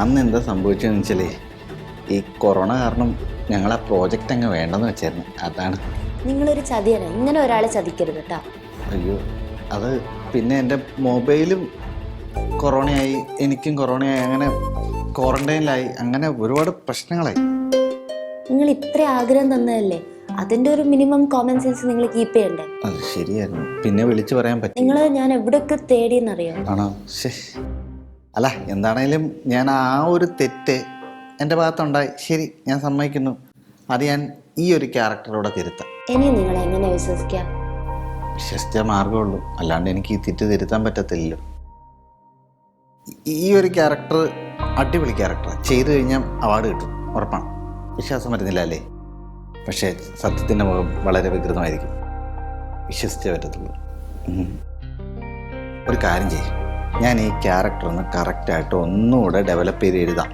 അന്ന് എന്താ സംഭവിച്ചതെന്ന് വെച്ചാലേ ഈ കൊറോണ കാരണം ഞങ്ങൾ ആ പ്രോജക്റ്റ് അങ്ങ് വേണ്ടെന്ന് വെച്ചായിരുന്നു. അതാണ്. നിങ്ങളൊരു ചതിയാണ്, ഇങ്ങനെ ഒരാളെ ചതിക്കരുത് കേട്ടോ. അയ്യോ, അത് പിന്നെ എൻ്റെ മൊബൈലും കൊറോണയായി, എനിക്കും കൊറോണയായി, അങ്ങനെ ക്വാറന്റൈനിലായി, അങ്ങനെ ഒരുപാട് പ്രശ്നങ്ങളായി. നിങ്ങൾ ഇത്ര ആഗ്രഹം തന്നതല്ലേ, അതിന്റെ ഒരു മിനിമം കോമൺ സെൻസ് നിങ്ങൾ കീപ്പ് ചെയ്യണ്ടേ? അത് ശരിയായിരുന്നു, പിന്നെ വിളിച്ചു പറയാൻ പറ്റും. നിങ്ങൾ ഞാൻ എവിടെയൊക്കെ തേടിയെന്നറിയോ? ആണോ? അല്ല, എന്താണേലും ഞാൻ ആ ഒരു തെറ്റ് എൻ്റെ ഭാഗത്തുണ്ടായി. ശരി, ഞാൻ സമ്മതിക്കുന്നു. അത് ഞാൻ ഈ ഒരു ക്യാരക്ടറോടെ തിരുത്താം. ഇനി നിങ്ങൾ എങ്ങനെ വിശ്വസിക്കാം? വിശ്വസിച്ച മാർഗമുള്ളൂ, അല്ലാണ്ട് എനിക്ക് ഈ തെറ്റ് തിരുത്താൻ പറ്റത്തില്ലല്ലോ. ഈ ഒരു ക്യാരക്ടർ അടിപൊളി ക്യാരക്ടറാണ്. ചെയ്തു കഴിഞ്ഞാൽ അവാർഡ് കിട്ടും, ഉറപ്പാണ്. വിശ്വാസം വരുന്നില്ല അല്ലേ? പക്ഷേ സത്യത്തിൻ്റെ മുഖം വളരെ വികൃതമായിരിക്കും, വിശ്വസിച്ചേ പറ്റത്തുള്ളൂ. ഒരു കാര്യം ചെയ്യും, ഞാൻ ഈ ക്യാരക്ടർ ഒന്ന് കറക്റ്റായിട്ട് ഒന്നുകൂടെ ഡെവലപ്പ് ചെയ്ത് എഴുതാം.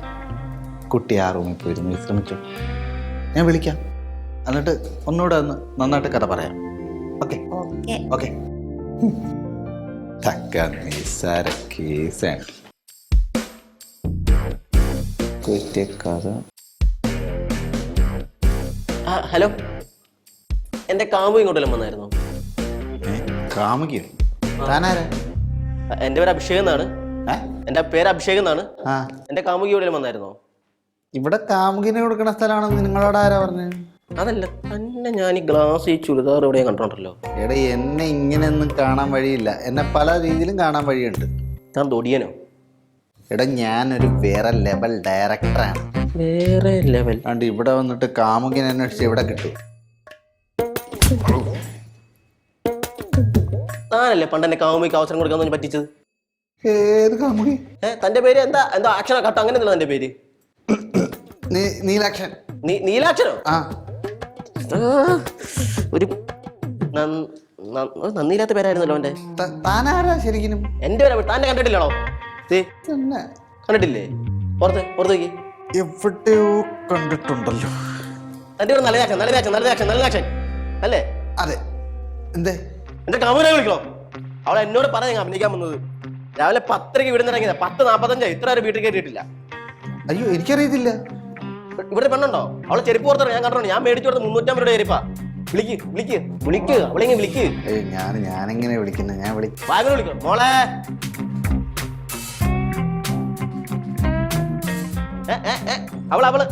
കുട്ടി ആ റൂമിൽ പോയിരുന്നു വിശ്രമിച്ചു, ഞാൻ വിളിക്കാം. എന്നിട്ട് ഒന്നുകൂടെ ഒന്ന് നന്നായിട്ട് കഥ പറയാം. Okay okay. നിസ്സാര കേസാണ് കഥ. ഹലോ, എന്റെ കാമു ഇങ്ങോട്ടെല്ലാം വന്നായിരുന്നു. കാമുകിയോ? താനാരാ? എന്റെ പേര് അഭിഷേക് എന്നാണ്. എന്റെ കാമുകി ഇവിടെ വന്നായിരുന്നോ? ഇവിടെ കാമുകിനെ കൊടുക്കുന്ന സ്ഥലമാണെന്ന് നിങ്ങളോട് ആരാ പറഞ്ഞു? അതല്ല, തന്നെ ഞാൻ ഈ ഗ്ലാസ് ഈ ചുരിദാർ ഇവിടെ കണ്ടോണ്ടല്ലോ. എടാ, എന്നെ ഇങ്ങനെയൊന്നും കാണാൻ വഴിയില്ല, എന്നെ പല രീതിയിലും കാണാൻ വഴിയുണ്ട്. ഞാൻ തൊടിയനോ? എടാ, ഞാനൊരു വേറെ ലെവൽ ഡയറക്ടറാണ്. വേറെ ലെവൽ? അതുകൊണ്ട് ഇവിടെ വന്നിട്ട് കാമുകിനെ അന്വേഷിച്ച് എവിടെ കിട്ടും? താനല്ലേ പണ്ട് എന്നെ കാമുകിക്ക് അവസരം കൊടുക്കാൻ പറ്റിച്ചത്? ഏത് കാമുകി? തന്റെ പേര് എന്താ? എന്തോ ആക്ഷനോ കട്ടോ അങ്ങനെ എന്താണ് തന്റെ പേര്? നീലാക്ഷൻ. നീലാക്ഷനോ? ആ, ഒരു നന്ദിയില്ലാത്ത പേരായിരുന്നല്ലോ അവന്റെ. താനാരാ ശരിക്കും? എന്റെ പേര് താന്റെ കണ്ടിട്ടില്ലണോ? കണ്ടിട്ടില്ലേ? പുറത്തേക്ക് എവിടെയോ കണ്ടിട്ടുണ്ടല്ലോ. തന്റെ പേര് നല്ലതാക്ഷൻ അല്ലേ? അതെ. എന്തേ? എന്റെ കാമുകനെ വിളിക്കണോ? അവളെ എന്നോട് പറഞ്ഞ അഭിനയിക്കാൻ വന്നത്. രാവിലെ 10:00 വിടുന്നിറങ്ങിയത് 10:45 ഇത്ര വരെ വീട്ടിൽ കയറ്റിയിട്ടില്ല. അയ്യോ, എനിക്കറിയത്തില്ല. ഇവിടെ പെണ്ണുണ്ടോ? അവളെ ചെരുപ്പ് പുറത്തിറങ്ങി, ഞാൻ കണ്ടോ. ഞാൻ മേടിച്ചു കൊടുത്ത 350 രൂപ ചെരുപ്പാ. വിളിക്ക് അവളെങ്ങനെ വിളിക്ക്. ഞാനെങ്ങനെ വിളിക്കുന്നത്? ഞാൻ വിളിക്കണം മോളെ. അവള് ഇവിടെ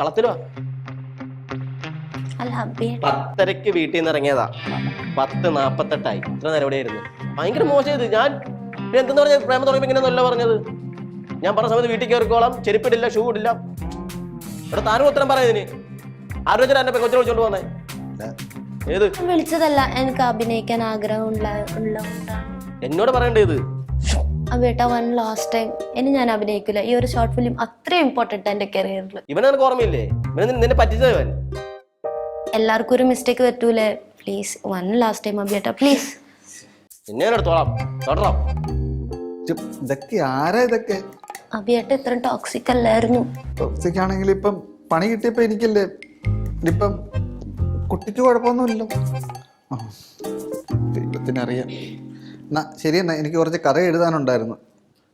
കളത്തിലുവാ. 10:00 വീട്ടിൽ നിന്ന് ഇറങ്ങിയതാ, 10:48 ഇത്ര നേരം എവിടെയായിരുന്നു? ഭയങ്കര മോശമായത്. ഞാൻ എന്തെന്ന് പറഞ്ഞ പ്രേമ തുടങ്ങുമ്പോ ഇങ്ങനെയൊന്നുമല്ല പറഞ്ഞത്. ഞാൻ പറഞ്ഞ സമയത്ത് വീട്ടിൽ കയറിക്കോളാം, ചെരുപ്പിടില്ല, ഷൂ ഇടില്ല. ഇവിടെ താനും ഉത്തരം പറയുന്നതിന് ആരോഗ്യം എന്നെ കൊച്ചിനെ വിളിച്ചോണ്ട് പോന്നേ. ഏത് വിളിച്ചതല്ല, എനിക്ക് അഭിനയിക്കാൻ ആഗ്രഹം എന്നോട് പറയേണ്ടത്. അബേട്ട, വൺ ലാസ്റ്റ് ടൈം, ഇനി ഞാൻ അഭിനയിക്കില്ല. ഈ ഒരു ഷോർട്ട് ഫിലിം അത്രയും ഇമ്പോർട്ടന്റ് എന്റെ കരിയറിൽ. ഇവനെ നിനക്ക് ഓർമ്മയില്ലേ? നിന്നെ പറ്റിച്ചവൻ. എല്ലാവർക്കും ഒരു മിസ്റ്റേക്ക് പറ്റൂലേ? പ്ലീസ്, വൺ ലാസ്റ്റ് ടൈം അബേട്ട, പ്ലീസ്. ഇതൊക്കെ ആരാ? ഇതൊക്കെ അബിയേട്ട ഇത്ര ടോക്സിക് അല്ലായിരുന്നു. ടോക്സിക് ആണെങ്കിൽ ഇപ്പം പണി കിട്ടിയപ്പോ എനിക്കല്ലേ. ഇപ്പം കുട്ടിക്ക് കുഴപ്പമൊന്നുമില്ലല്ലോ. ദൈവത്തിനറിയാം. എന്നാ ശരി, എന്നാ എനിക്ക് കുറച്ച് കഥ എഴുതാനുണ്ടായിരുന്നു.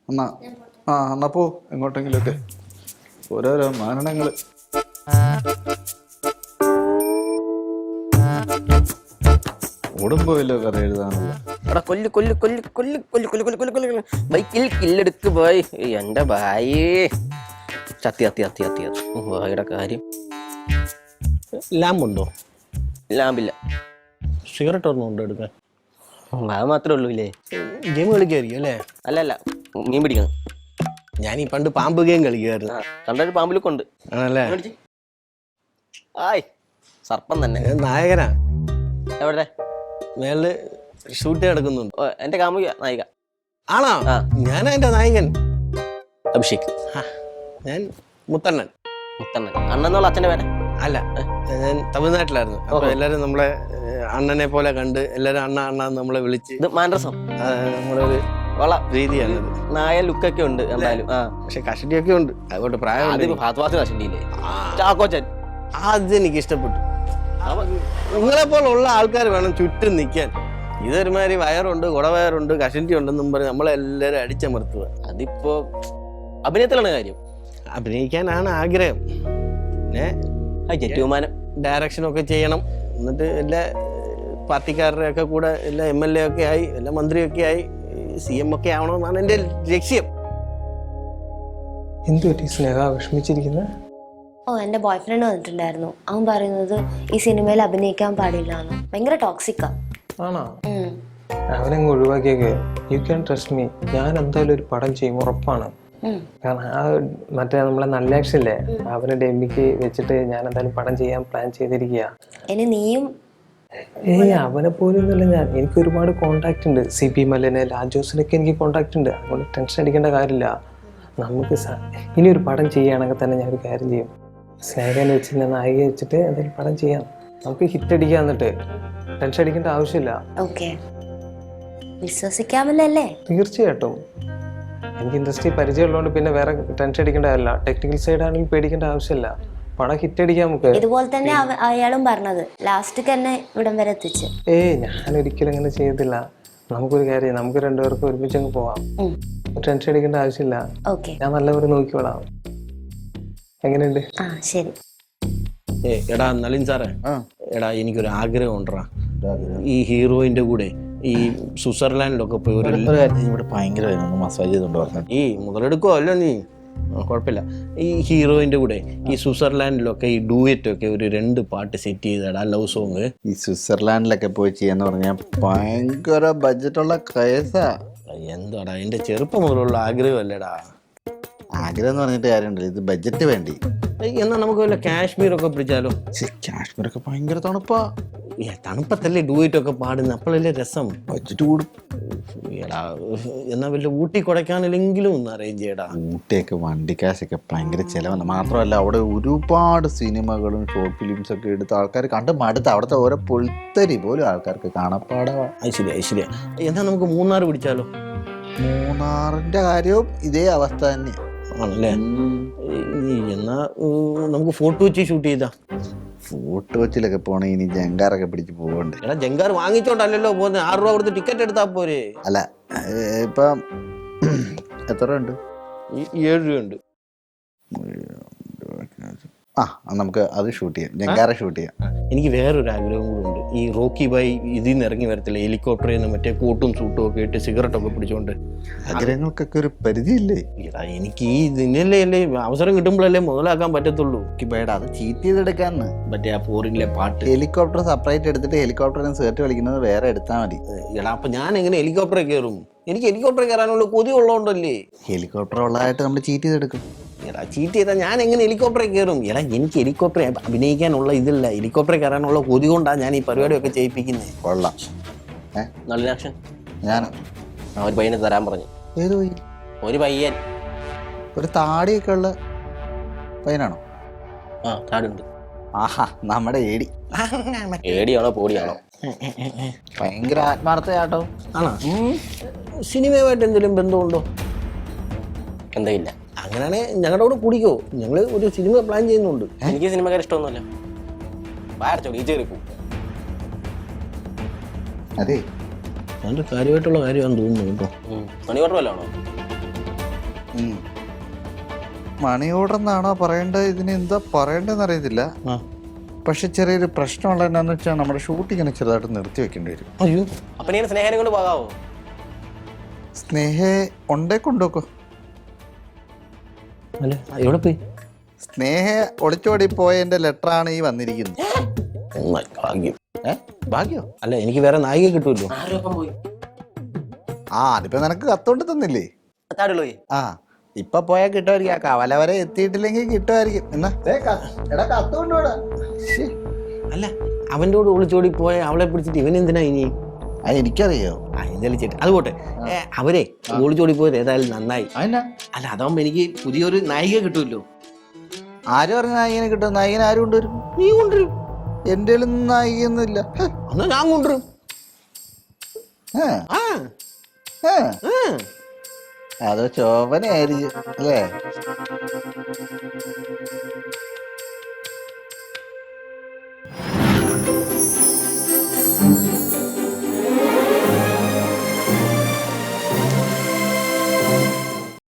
എന്നാ പോ എങ്ങോട്ടെങ്കിലുമൊക്കെ. ഓരോരോ മാരണങ്ങള്. ഓടുമ്പോയല്ലോ കഥ എഴുതാനുള്ള. ബൈക്കിൽ കില്ലെടുക്ക് പോയി എന്റെ ഭായേ. ഭായിയുടെ കാര്യം. ലാമ്പുണ്ടോ? ലാമ്പില്ല. സിഗരറ്റ് ഒരെണ്ണം ഉണ്ടോ എടുക്കാൻ? അത് മാത്രമേ ഉള്ളൂ. ഇല്ലേ, ഗെയിം കളിക്കായിരിക്കും അല്ലേ? അല്ല, മീൻ പിടിക്കണം. ഞാൻ ഈ പണ്ട് പാമ്പ് ഗെയിം കളിക്കുമായിരുന്നു. കണ്ടൊരു പാമ്പിലൊക്കെ ഉണ്ട് ആണല്ലേ? ആയ് സർപ്പം തന്നെ. നായകനാ. എവിടെ? മേളില് ഷൂട്ട് കിടക്കുന്നുണ്ട്. എന്റെ കാമുക നായിക. ആണോ? ഞാനാ എന്റെ നായകൻ. അഭിഷേക്. ഞാൻ മുത്തണ്ണൻ. അണ്ണെന്നുള്ള അച്ഛന്റെ പേര? അല്ല, ഞാൻ തമിഴ്നാട്ടിലായിരുന്നു. അപ്പൊ എല്ലാരും നമ്മളെ അണ്ണനെ പോലെ കണ്ട് എല്ലാരും അണ്ണ നമ്മളെ വിളിച്ച്. മാൻഡ്രസം നമ്മുടെ ഒരു രീതിയാണ്. നായ ലുക്കൊക്കെ ഉണ്ട് എന്തായാലും. പക്ഷെ കഷണ്ടിയൊക്കെ ഉണ്ട്. അതുകൊണ്ട് പ്രായം ചാക്കോച്ചൻ. അത് എനിക്ക് ഇഷ്ടപ്പെട്ടു. നിങ്ങളെ പോലുള്ള ആൾക്കാർ വേണം ചുറ്റും നിൽക്കാൻ. ഇതൊരുമാതിരി വയറുണ്ട് കുടവയറുണ്ട് കഷണ്ടി ഉണ്ടെന്നും പറഞ്ഞ് നമ്മളെല്ലാവരും അടിച്ചമർത്തുക. അതിപ്പോ അഭിനയത്തിലാണ് കാര്യം. അഭിനയിക്കാനാണ് ആഗ്രഹം. പിന്നെ ജറ്റുമാനം ഡയറക്ഷനൊക്കെ ചെയ്യണം. എന്നിട്ട് എല്ലാ പാർട്ടിക്കാരുടെ ഒക്കെ കൂടെ എല്ലാ MLA ഒക്കെ ആയി എല്ലാ മന്ത്രിയൊക്കെ ആയി CM ഒക്കെ ആവണമെന്നാണ് എൻ്റെ ലക്ഷ്യം. എന്തു പറ്റി സ്നേഹ വിഷമിച്ചിരിക്കുന്നത്? ഓ എൻ്റെ ബോയ് ഫ്രണ്ട് വന്നിട്ടുണ്ടായിരുന്നു. അവൻ പറയുന്നത് ഈ സിനിമയിൽ അഭിനയിക്കാൻ പാടില്ല എന്ന്. ഭയങ്കര ടോക്സിക്കാ. ആണോ? അവനങ്ങ് ഒഴിവാക്കിയൊക്കെ. You can trust me. ഞാൻ എന്തായാലും ഒരു പടം ചെയ്യും, ഉറപ്പാണ്. കാരണം ആ മറ്റേ നമ്മളെ നല്ല ആക്ഷനില്ലേ, അവനെ ഡെമ്മിക്ക് വെച്ചിട്ട് ഞാൻ എന്തായാലും പടം ചെയ്യാൻ പ്ലാൻ ചെയ്തിരിക്കുക. ഇനി നീയും അവനെ പോലൊന്നുമില്ല ഞാൻ. എനിക്ക് ഒരുപാട് കോണ്ടാക്ട് ഉണ്ട്. CP മല്ലനെ, ലാജോസിനൊക്കെ എനിക്ക് കോണ്ടാക്ട് ഉണ്ട്. അതുകൊണ്ട് ടെൻഷൻ അടിക്കേണ്ട കാര്യമില്ല. നമുക്ക് ഇനി ഒരു പടം ചെയ്യുകയാണെങ്കിൽ തന്നെ ഞാൻ ഒരു കാര്യം ചെയ്യും. സ്നേഹനെ വെച്ചിട്ട് നായിക വെച്ചിട്ട് എന്തെങ്കിലും പടം ചെയ്യാം. നമുക്ക് ഹിറ്റ് അടിക്കാൻ. എന്നിട്ട് ടെൻഷൻ അടിക്കേണ്ട ആവശ്യമില്ല. ഓക്കെ, വിശ്വസിക്കാമല്ലോ അല്ലേ? തീർച്ചയായിട്ടും. എനിക്ക് ഇൻഡസ്ട്രി പരിചയമുള്ളതുകൊണ്ട് പിന്നെ വേറെ ടെൻഷൻ അടിക്കേണ്ട കാര്യമില്ല. ടെക്നിക്കൽ സൈഡ് ആണെങ്കിൽ പേടിക്കേണ്ട ആവശ്യമില്ല. പടം ഹിറ്റ് അടിക്കാൻ നമുക്ക്. ഇതുപോലെ തന്നെ അയാളും പറഞ്ഞത് ലാസ്റ്റ് തന്നെ ഇവിടം വരെ എത്തിച്ച്. ഞാൻ ഒരിക്കലും അങ്ങനെ ചെയ്തില്ല. നമുക്കൊരു കാര്യം, നമുക്ക് രണ്ടുപേർക്കും ഒരുമിച്ച് അങ്ങ് പോവാം. ടെൻഷൻ അടിക്കേണ്ട ആവശ്യമില്ല. ഓക്കെ, ഞാൻ നല്ലപോലെ നോക്കിക്കോളാം. എങ്ങനെയുണ്ട്? ആ ശരി. എടാ നളിൻ സാറേ, എടാ എനിക്കൊരു ആഗ്രഹം ഉണ്ടടാ. ഈ ഹീറോയിന്റെ കൂടെ ഈ സ്വിറ്റ്സർലാൻഡിലൊക്കെ പോയി ഇവിടെ ഭയങ്കര മസാജ് ചെയ്തുകൊണ്ട് പറഞ്ഞു. ഈ മുതലെടുക്കോ അല്ലോ നീ, കുഴപ്പമില്ല. ഈ ഹീറോയിന്റെ കൂടെ ഈ സ്വിറ്റ്സർലാൻഡിലൊക്കെ ഈ ഡൂയറ്റൊക്കെ ഒരു 2 പാട്ട് സെറ്റ് ചെയ്തടാ, ലവ് സോങ്. ഈ സ്വിറ്റ്സർലാൻഡിലൊക്കെ പോയി ചെയ്യാന്ന് പറഞ്ഞാൽ ഭയങ്കര ബഡ്ജറ്റുള്ള കേസാ. എന്താടാ എൻ്റെ ചെറുപ്പം മുതലുള്ള ആഗ്രഹമല്ലേടാ. ആഗ്രഹം എന്ന് പറഞ്ഞിട്ട് കാര്യമുണ്ടല്ലോ, ഇത് ബഡ്ജറ്റ് വേണ്ടി. എന്നാൽ നമുക്ക് വല്ല കാശ്മീരൊക്കെ പിടിച്ചാലോ? കാശ്മീരൊക്കെ ഭയങ്കര തണുപ്പാ. തണുപ്പത്തല്ലേ ഡൂയിറ്റൊക്കെ പാടുന്നത്, അപ്പോഴല്ലേ രസം. ബഡ്ജറ്റ് കൂടും. എടാ എന്നാ വല്ല ഊട്ടി കൊടൈക്കനാലെങ്കിലും ഒന്ന് അറേഞ്ച് ചെയ്യടാ. ഊട്ടിയൊക്കെ വണ്ടിക്കാശൊക്കെ ഭയങ്കര ചിലവാണ്. മാത്രമല്ല അവിടെ ഒരുപാട് സിനിമകളും ഷോർട്ട് ഫിലിംസ് ഒക്കെ എടുത്ത് ആൾക്കാർ കണ്ട് മടുത്ത്. അവിടുത്തെ ഓരോ പൊളിത്തരി പോലും ആൾക്കാർക്ക് കാണപ്പാടാ. ശരിയാ. എന്നാ നമുക്ക് മൂന്നാർ പിടിച്ചാലോ? മൂന്നാറിന്റെ കാര്യവും ഇതേ അവസ്ഥ തന്നെ ആണല്ലേ? എന്നാ നമുക്ക് ഫോട്ടോ വെച്ച് ഷൂട്ട് ചെയ്താ. ഫോട്ടോ വെച്ചിലൊക്കെ പോണേ ഇനി ജങ്കാറൊക്കെ പിടിച്ച് പോകണ്ടേ? എടാ ജങ്കാർ വാങ്ങിച്ചോണ്ടല്ലോ പോകുന്നത്. 6 രൂപ കൊടുത്ത് ടിക്കറ്റ് എടുത്താ പോരെ? അല്ല ഇപ്പം എത്ര ഉണ്ട്? 7 രൂപയുണ്ട്. നമുക്ക് അത് ഷൂട്ട് ചെയ്യാം, ജങ്കാറ ഷൂട്ട് ചെയ്യാം. എനിക്ക് വേറൊരു ആഗ്രഹം കൂടെ ഉണ്ട്. ഈ റോക്കി ബൈ ഇതിൽ നിന്ന് ഇറങ്ങി വരത്തില്ല, ഹെലികോപ്റ്ററിൽ നിന്ന് മറ്റേ കോട്ടും സൂട്ടും ഒക്കെ ഇട്ട് സിഗരറ്റൊക്കെ പിടിച്ചോണ്ട്. ആഗ്രഹങ്ങൾക്കൊക്കെ ഒരു പരിധിയില്ലേ? എനിക്ക് ഈ ഇതിനല്ലേ അവസരം കിട്ടുമ്പോഴല്ലേ മുതലാക്കാൻ പറ്റത്തുള്ളൂ. അത് ചീറ്റ് ചെയ്തെടുക്കാന്ന്. മറ്റേ ആ ഫോറിനിലെ പാട്ട്. ഹെലികോപ്റ്റർ സെപ്പറേറ്റ് എടുത്തിട്ട് ഹെലികോപ്റ്ററിന് സിഗരറ്റ് വലിക്കുന്നത് വേറെ എടുത്താൽ മതി. എടാ അപ്പൊ ഞാൻ എങ്ങനെ ഹെലികോപ്റ്ററിൽ കയറും? എനിക്ക് ഹെലികോപ്റ്ററിൽ കയറാനുള്ള കൊതി ഉള്ളതുകൊണ്ടല്ലേ. ഹെലികോപ്റ്റർ ഉള്ളതായിട്ട് നമ്മൾ ചീറ്റ് ചെയ്തെടുക്കും. എടാ ചീറ്റ് ചെയ്താൽ ഞാൻ എങ്ങനെ ഹെലികോപ്റ്ററിൽ കയറും? എടാ എനിക്ക് ഹെലികോപ്റ്റർ അഭിനയിക്കാനുള്ള ഇതില്ല, ഹെലികോപ്റ്ററിൽ കയറാനുള്ള കൊതി കൊണ്ടാണ് ഞാൻ ഈ പരിപാടിയൊക്കെ ചെയ്യിപ്പിക്കുന്നത്. കൊള്ളാം. നല്ല ആക്ഷൻ. ഞാൻ ഒരു പയ്യനെ തരാൻ പറഞ്ഞു. ഏത് പയ്യൻ? ഒരു പയ്യൻ, ഒരു താടിയൊക്കെ ഉള്ള പയ്യനാണോ? താടുണ്ട്. ആഹാ, നമ്മുടെ ഏടി. ഏടിയാണോ പോടിയാണോ? ഭയങ്കര ആത്മാർത്ഥയാട്ടോ. ആണോ? സിനിമയുമായിട്ട് എന്തെങ്കിലും ബന്ധമുണ്ടോ? എന്തെയില്ല. അങ്ങനെയാണെങ്കിൽ ഞങ്ങളുടെ കൂടെ കുടിക്കോ? ഞങ്ങൾ ഒരു സിനിമ പ്ലാൻ ചെയ്യുന്നുണ്ട്. എനിക്ക് സിനിമക്കാരെ ഇഷ്ടമൊന്നുമല്ല. വാരച്ചോ ഈ ചേറിപ്പോ. അതെ, അതിൻ്റെ കാര്യമായിട്ടുള്ള കാര്യമാണെന്ന് തോന്നുന്നു കേട്ടോ. Money order വല്ലാണോ? മണി ഓർഡർ എന്നാണോ പറയേണ്ടത്? ഇതിന് എന്താ പറയേണ്ടതെന്ന് അറിയത്തില്ല. പക്ഷെ ചെറിയൊരു പ്രശ്നമുള്ള എന്നാന്ന് വെച്ചാൽ നമ്മുടെ ഷൂട്ടിങ്ങിനെ ചെറുതായിട്ട് നിർത്തി വെക്കേണ്ടി വരും. അയ്യോ, അപ്പൊ ഞാൻ സ്നേഹനെ കൊണ്ട് പോകാവോ? സ്നേഹയെ ഉണ്ടേ കൊണ്ടുപോക്കോ. അല്ല എവിടെ പോയി? സ്നേഹ ഒളിച്ചോടി പോയതിന്റെ ലെറ്ററാണ് ഈ വന്നിരിക്കുന്നത്. ഭാഗ്യം. ഭാഗ്യോ? അല്ല എനിക്ക് വേറെ നായിക കിട്ടുമല്ലോ. പോയി. അതിപ്പോ നിനക്ക് കത്തോണ്ട് തന്നില്ലേ? താടുള്ളൂ. ഇപ്പൊ പോയാൽ കിട്ടുമായിരിക്കും. ആ കവല വരെ എത്തിയിട്ടില്ലെങ്കിൽ കിട്ടുമായിരിക്കും. എന്നാ കത്തോണ്ടോടാ. അല്ല അവൻ്റെ കൂടെ ഒളിച്ചോടി പോയ അവളെ പിടിച്ചിട്ട് ഇവൻ എന്തിനാ ഇനി? എനിക്കറിയോ. എന്തായാലും ചേട്ടാ അത് പോട്ടെ. അവരെ ഒളിച്ചോടി പോയത് ഏതായാലും നന്നായി. അല്ല അതാവുമ്പോ എനിക്ക് പുതിയൊരു നായിക കിട്ടുമല്ലോ. ആര് പറഞ്ഞ നായികനെ കിട്ടും? നായികനെ ആരും കൊണ്ടുവരും? നീ കൊണ്ടുവരും. എന്റെ നായികയൊന്നും ഇല്ല. എന്നാ ഞാൻ കൊണ്ടുവരും. അതോ ചോപനായിരിക്കും അല്ലേ?